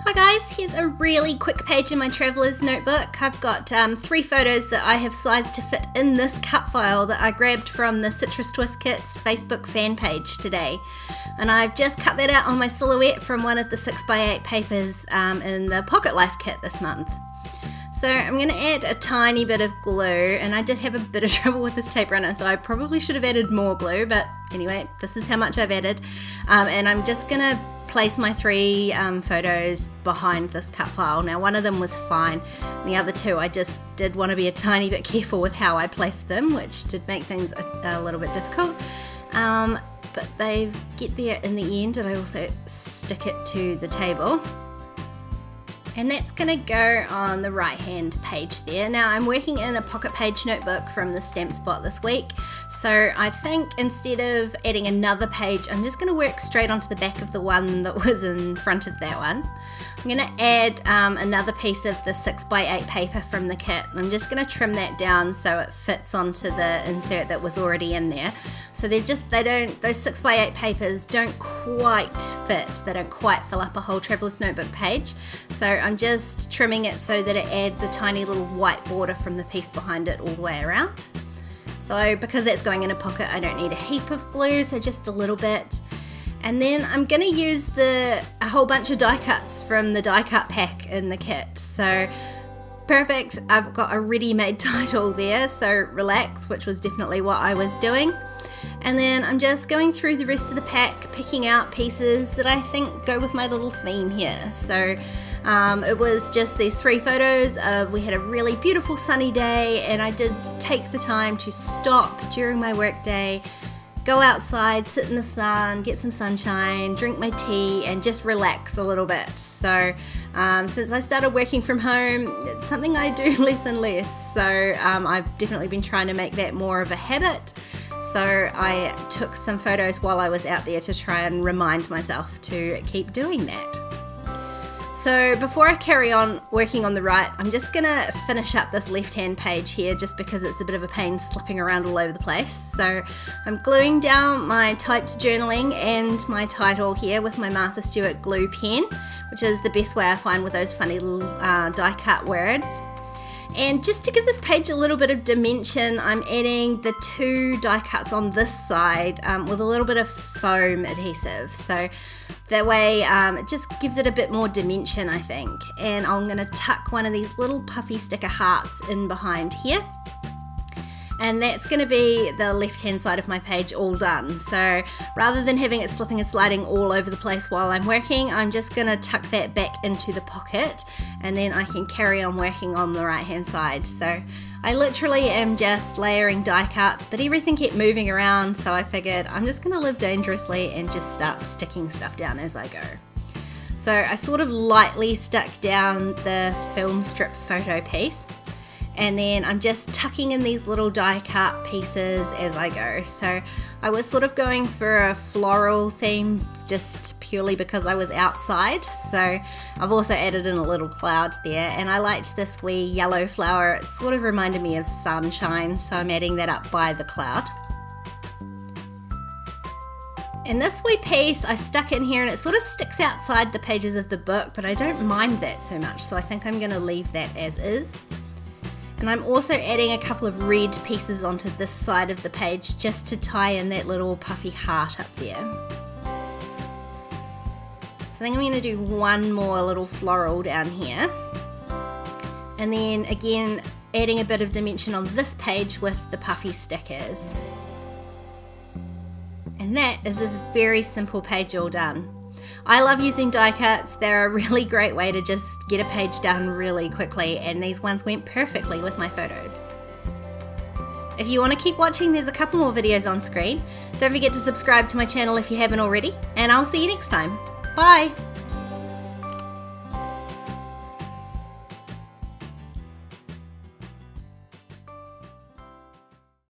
Hi guys, here's a really quick page in my Traveler's Notebook. I've got 3 photos that I have sized to fit in this cut file that I grabbed from the Citrus Twist Kits Facebook fan page today. And I've just cut that out on my silhouette from one of the 6x8 papers in the Pocket Life kit this month. So I'm going to add a tiny bit of glue, and I did have a bit of trouble with this tape runner, so I probably should have added more glue, but anyway, this is how much I've added. And I'm just going to place my 3 photos behind this cut file. Now one of them was fine, the other 2 I just did want to be a tiny bit careful with how I placed them, which did make things a little bit difficult. But they get there in the end, and I also stick it to the table. And that's going to go on the right hand page there. Now I'm working in a pocket page notebook from the Stamp Spot this week, so I think instead of adding another page, I'm just going to work straight onto the back of the one that was in front of that one. I'm going to add another piece of the 6x8 paper from the kit, and I'm just going to trim that down so it fits onto the insert that was already in there. So those 6x8 papers don't quite fit, they don't quite fill up a whole Traveler's Notebook page. So I'm just trimming it so that it adds a tiny little white border from the piece behind it all the way around. So because that's going in a pocket, I don't need a heap of glue, so just a little bit. And then I'm going to use a whole bunch of die cuts from the die cut pack in the kit. So perfect, I've got a ready-made title there, so relax, which was definitely what I was doing. And then I'm just going through the rest of the pack, picking out pieces that I think go with my little theme here. So it was just these 3 photos of, we had a really beautiful sunny day, and I did take the time to stop during my work day, go outside, sit in the sun, get some sunshine, drink my tea, and just relax a little bit. So since I started working from home, it's something I do less and less. So I've definitely been trying to make that more of a habit. So I took some photos while I was out there to try and remind myself to keep doing that. So before I carry on working on the right, I'm just going to finish up this left-hand page here, just because it's a bit of a pain slipping around all over the place. So I'm gluing down my typed journaling and my title here with my Martha Stewart glue pen, which is the best way I find with those funny little die-cut words. And just to give this page a little bit of dimension, I'm adding the 2 die cuts on this side with a little bit of foam adhesive. So that way it just gives it a bit more dimension, I think. And I'm going to tuck one of these little puffy sticker hearts in behind here. And that's going to be the left hand side of my page all done. So rather than having it slipping and sliding all over the place while I'm working, I'm just going to tuck that back into the pocket, and then I can carry on working on the right hand side. So I literally am just layering die cuts, but everything kept moving around, so I figured I'm just going to live dangerously and just start sticking stuff down as I go. So I sort of lightly stuck down the film strip photo piece, and then I'm just tucking in these little die cut pieces as I go. So I was sort of going for a floral theme just purely because I was outside. So I've also added in a little cloud there, and I liked this wee yellow flower. It sort of reminded me of sunshine, so I'm adding that up by the cloud. And this wee piece I stuck in here, and it sort of sticks outside the pages of the book, but I don't mind that so much, so I think I'm going to leave that as is. And I'm also adding a couple of red pieces onto this side of the page just to tie in that little puffy heart up there. So I think I'm going to do one more little floral down here. And then again, adding a bit of dimension on this page with the puffy stickers. And that is this very simple page all done. I love using die cuts. They're a really great way to just get a page done really quickly, and these ones went perfectly with my photos. If you want to keep watching, there's a couple more videos on screen. Don't forget to subscribe to my channel if you haven't already, and I'll see you next time. Bye!